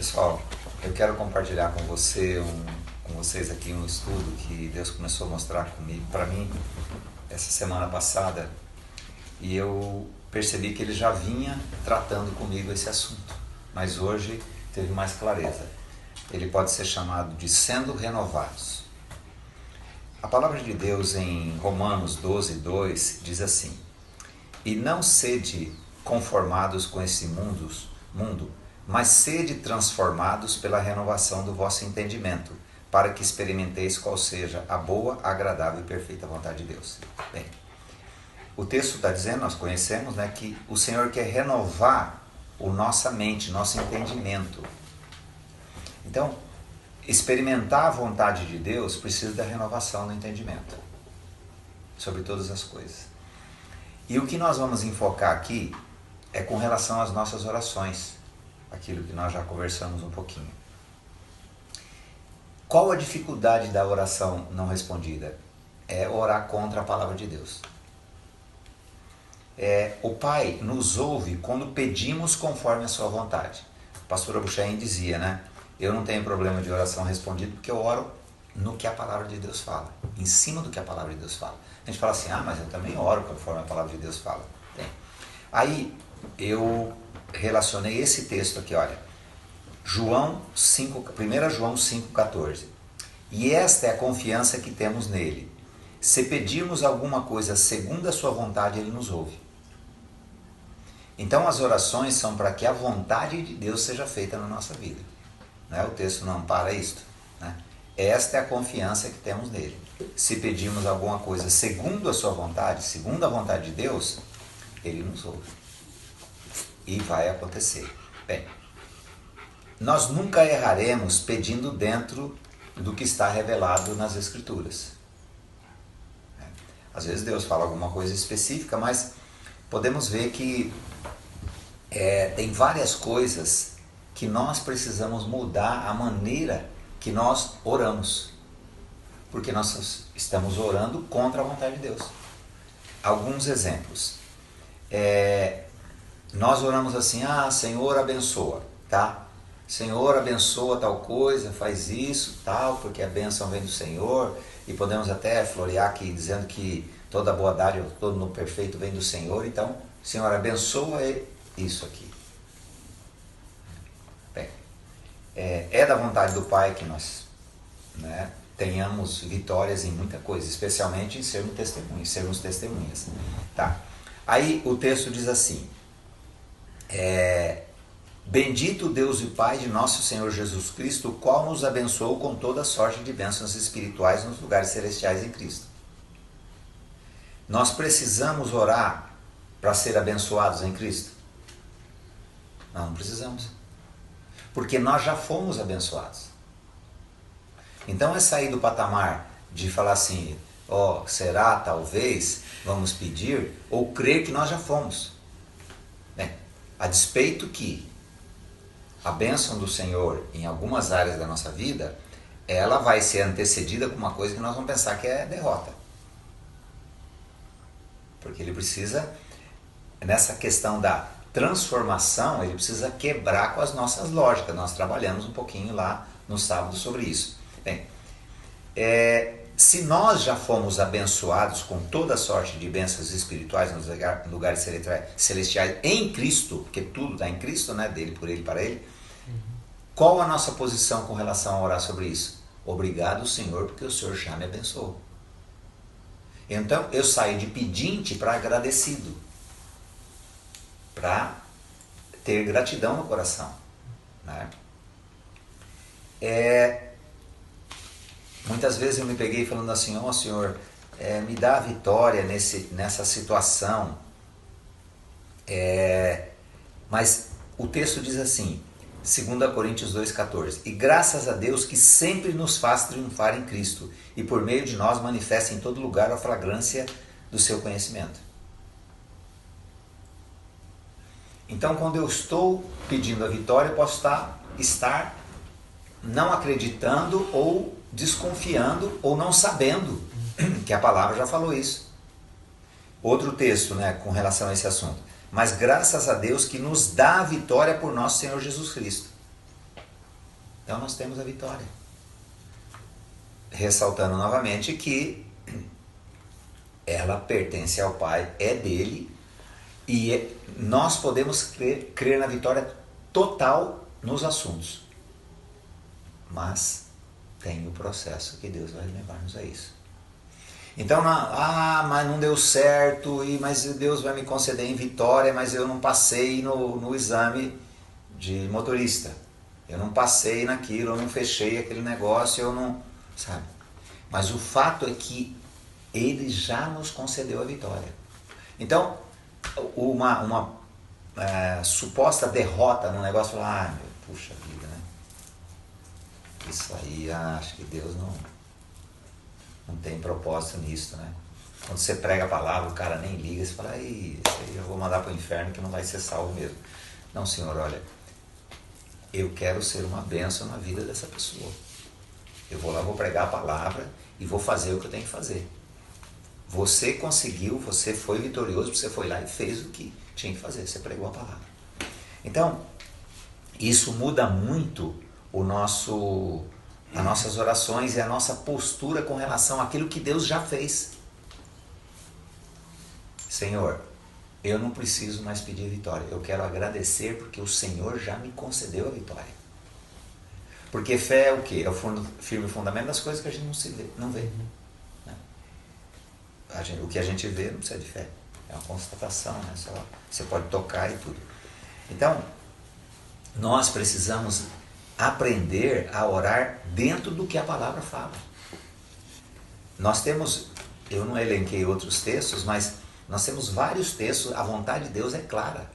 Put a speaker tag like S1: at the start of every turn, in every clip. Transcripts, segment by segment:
S1: Pessoal, eu quero compartilhar com vocês aqui um estudo que Deus começou a mostrar comigo, para mim, essa semana passada, e eu percebi que Ele já vinha tratando comigo esse assunto, mas hoje teve mais clareza. Ele pode ser chamado de sendo renovados. A palavra de Deus em Romanos 12:2 diz assim: e não sede conformados com esse mundo, mas sede transformados pela renovação do vosso entendimento, para que experimenteis qual seja a boa, agradável e perfeita vontade de Deus. Bem, o texto está dizendo, nós conhecemos, que o Senhor quer renovar nossa mente, nosso entendimento. Então, experimentar a vontade de Deus precisa da renovação do entendimento sobre todas as coisas. E o que nós vamos enfocar aqui é com relação às nossas orações, aquilo que nós já conversamos um pouquinho. Qual a dificuldade da oração não respondida? É orar contra a palavra de Deus. O Pai nos ouve quando pedimos conforme a sua vontade. O pastor Abuchain dizia, eu não tenho problema de oração respondida porque eu oro no que a palavra de Deus fala, em cima do que a palavra de Deus fala. A gente fala assim, mas eu também oro conforme a palavra de Deus fala. Aí eu relacionei esse texto aqui, olha, 1 João 5,14. E esta é a confiança que temos nele. Se pedirmos alguma coisa segundo a sua vontade, ele nos ouve. Então as orações são para que a vontade de Deus seja feita na nossa vida. O texto não para isto. Esta é a confiança que temos nele. Se pedirmos alguma coisa segundo a sua vontade, segundo a vontade de Deus, ele nos ouve. E vai acontecer. Bem, nós nunca erraremos pedindo dentro do que está revelado nas Escrituras. Às vezes Deus fala alguma coisa específica, mas podemos ver que tem várias coisas que nós precisamos mudar a maneira que nós oramos. Porque nós estamos orando contra a vontade de Deus. Alguns exemplos. Nós oramos assim, Senhor abençoa, tá? Senhor abençoa tal coisa, faz isso, tal, porque a bênção vem do Senhor. E podemos até florear aqui dizendo que toda boa dádiva, todo no perfeito vem do Senhor. Então, Senhor abençoa isso aqui. Bem, é da vontade do Pai que nós tenhamos vitórias em muita coisa, especialmente em sermos testemunhas. Tá? Aí o texto diz assim, bendito Deus e Pai de nosso Senhor Jesus Cristo, o qual nos abençoou com toda sorte de bênçãos espirituais nos lugares celestiais em Cristo. Nós precisamos orar para ser abençoados em Cristo? Não precisamos. Porque nós já fomos abençoados. Então é sair do patamar de falar assim, será, talvez, vamos pedir, ou crer que nós já fomos. A despeito que a bênção do Senhor em algumas áreas da nossa vida, ela vai ser antecedida com uma coisa que nós vamos pensar que é derrota. Porque ele precisa, nessa questão da transformação, ele precisa quebrar com as nossas lógicas. Nós trabalhamos um pouquinho lá no sábado sobre isso. Bem, se nós já fomos abençoados com toda sorte de bênçãos espirituais nos lugares celestiais em Cristo, porque tudo está em Cristo, dele, por ele, para ele, qual a nossa posição com relação a orar sobre isso? Obrigado, Senhor, porque o Senhor já me abençoou. Então, eu saio de pedinte para agradecido, para ter gratidão no coração. Muitas vezes eu me peguei falando assim, Senhor, me dá a vitória nessa situação. Mas o texto diz assim, 2 Coríntios 2,14, e graças a Deus que sempre nos faz triunfar em Cristo, e por meio de nós manifesta em todo lugar a flagrância do seu conhecimento. Então, quando eu estou pedindo a vitória, eu posso estar não acreditando ou desconfiando ou não sabendo, que a palavra já falou isso. Outro texto, com relação a esse assunto. Mas graças a Deus que nos dá a vitória por nosso Senhor Jesus Cristo. Então nós temos a vitória. Ressaltando novamente que ela pertence ao Pai, é dele, e nós podemos crer na vitória total nos assuntos. Mas tem o processo que Deus vai levar-nos a isso. Então, mas não deu certo, mas Deus vai me conceder em vitória, mas eu não passei no exame de motorista. Eu não passei naquilo, eu não fechei aquele negócio, eu não... Sabe? Mas o fato é que Ele já nos concedeu a vitória. Então, uma suposta derrota no negócio, puxa vida, né? Isso aí, acho que Deus não tem propósito nisso, né? Quando você prega a palavra, o cara nem liga, você fala, isso aí eu vou mandar para o inferno que não vai ser salvo mesmo. Não, Senhor, olha, eu quero ser uma bênção na vida dessa pessoa. Eu vou lá, vou pregar a palavra e vou fazer o que eu tenho que fazer. Você conseguiu, você foi vitorioso, você foi lá e fez o que tinha que fazer, você pregou a palavra. Então, isso muda muito as nossas orações e a nossa postura com relação àquilo que Deus já fez. Senhor, eu não preciso mais pedir vitória, eu quero agradecer porque o Senhor já me concedeu a vitória. Porque fé é o quê? É o firme fundamento das coisas que a gente não vê. Né? O que a gente vê não precisa de fé, é uma constatação, né? Você pode tocar e tudo. Então, nós precisamos aprender a orar dentro do que a palavra fala. Nós temos, eu não elenquei outros textos, mas nós temos vários textos, a vontade de Deus é clara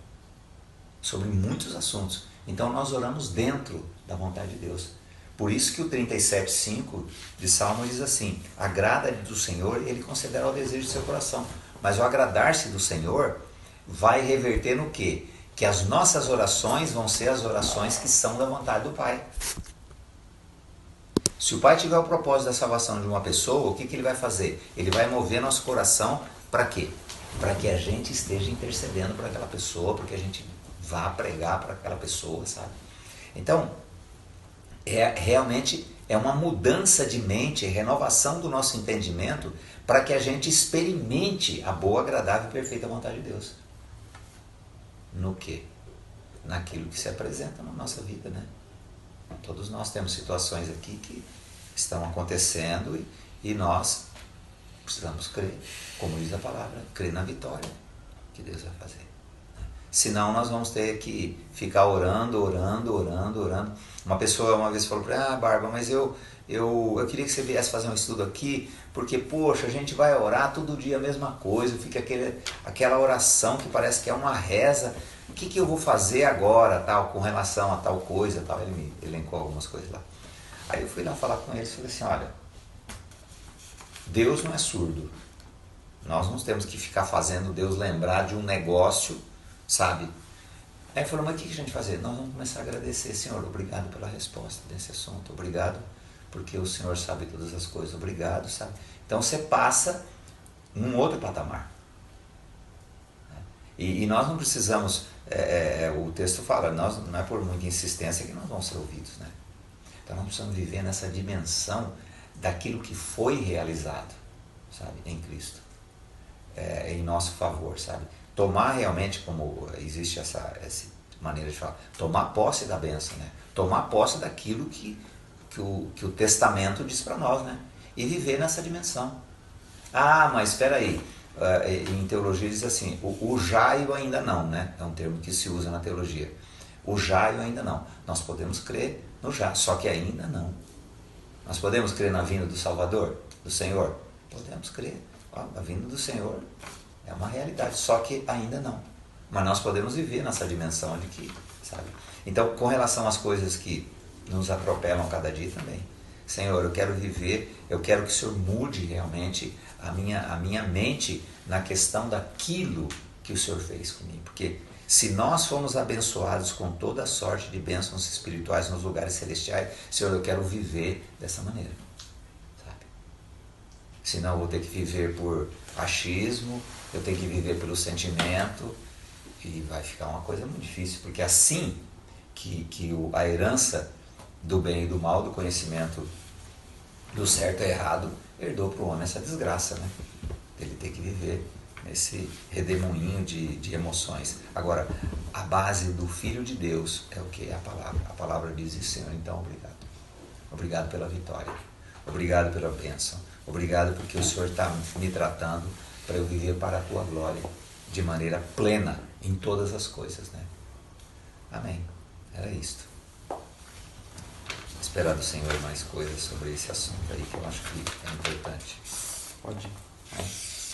S1: sobre muitos assuntos. Então nós oramos dentro da vontade de Deus. Por isso que o 37,5 de Salmo diz assim, agrada-lhe do Senhor, Ele concederá o desejo do seu coração. Mas o agradar-se do Senhor vai reverter no quê? Que as nossas orações vão ser as orações que são da vontade do Pai. Se o Pai tiver o propósito da salvação de uma pessoa, o que Ele vai fazer? Ele vai mover nosso coração para quê? Para que a gente esteja intercedendo por aquela pessoa, para que a gente vá pregar para aquela pessoa, sabe? Então, realmente é uma mudança de mente, renovação do nosso entendimento, para que a gente experimente a boa, agradável e perfeita vontade de Deus. No quê? Naquilo que se apresenta na nossa vida, né? Todos nós temos situações aqui que estão acontecendo e nós precisamos crer, como diz a palavra, crer na vitória que Deus vai fazer. Senão nós vamos ter que ficar orando. Uma pessoa uma vez falou para mim, Bárbara, mas eu queria que você viesse fazer um estudo aqui, porque, poxa, a gente vai orar todo dia a mesma coisa, fica aquela oração que parece que é uma reza, o que eu vou fazer agora, tal, com relação a tal coisa, tal. Ele me elencou algumas coisas lá. Aí eu fui lá falar com ele e falei assim, olha, Deus não é surdo, nós não temos que ficar fazendo Deus lembrar de um negócio, sabe? Aí ele falou, mas o que a gente vai fazer? Nós vamos começar a agradecer, Senhor, obrigado pela resposta desse assunto, obrigado porque o Senhor sabe todas as coisas, obrigado, sabe? Então você passa num outro patamar. E nós não precisamos, o texto fala, não é por muita insistência que nós vamos ser ouvidos, né? Então nós precisamos viver nessa dimensão daquilo que foi realizado, sabe, em Cristo, em nosso favor, sabe? Tomar realmente, como existe essa maneira de falar, tomar posse da bênção, né? Tomar posse daquilo que o testamento diz para nós, né? E viver nessa dimensão. Mas espera aí, em teologia diz assim, o jaio ainda não, né? É um termo que se usa na teologia. O jaio ainda não. Nós podemos crer no já, só que ainda não. Nós podemos crer na vinda do Salvador, do Senhor? Podemos crer. A vinda do Senhor é uma realidade, só que ainda não. Mas nós podemos viver nessa dimensão de que, sabe? Então, com relação às coisas que nos atropelam cada dia também, Senhor, eu quero viver, eu quero que o Senhor mude realmente a minha mente na questão daquilo que o Senhor fez comigo. Porque se nós fomos abençoados com toda a sorte de bênçãos espirituais nos lugares celestiais, Senhor, eu quero viver dessa maneira, sabe? Senão eu vou ter que viver por achismo, eu tenho que viver pelo sentimento, e vai ficar uma coisa muito difícil, porque assim que a herança do bem e do mal, do conhecimento do certo e errado, herdou para o homem essa desgraça, né? Ele ter que viver nesse redemoinho de emoções. Agora, a base do Filho de Deus é o que? A palavra. A palavra diz isso, Senhor, então obrigado. Obrigado pela vitória. Obrigado pela bênção. Obrigado porque o Senhor está me tratando para eu viver para a Tua glória, de maneira plena em todas as coisas, né? Amém. Era isto. Esperar do Senhor mais coisas sobre esse assunto aí que eu acho que é importante.
S2: Pode ir.
S1: É.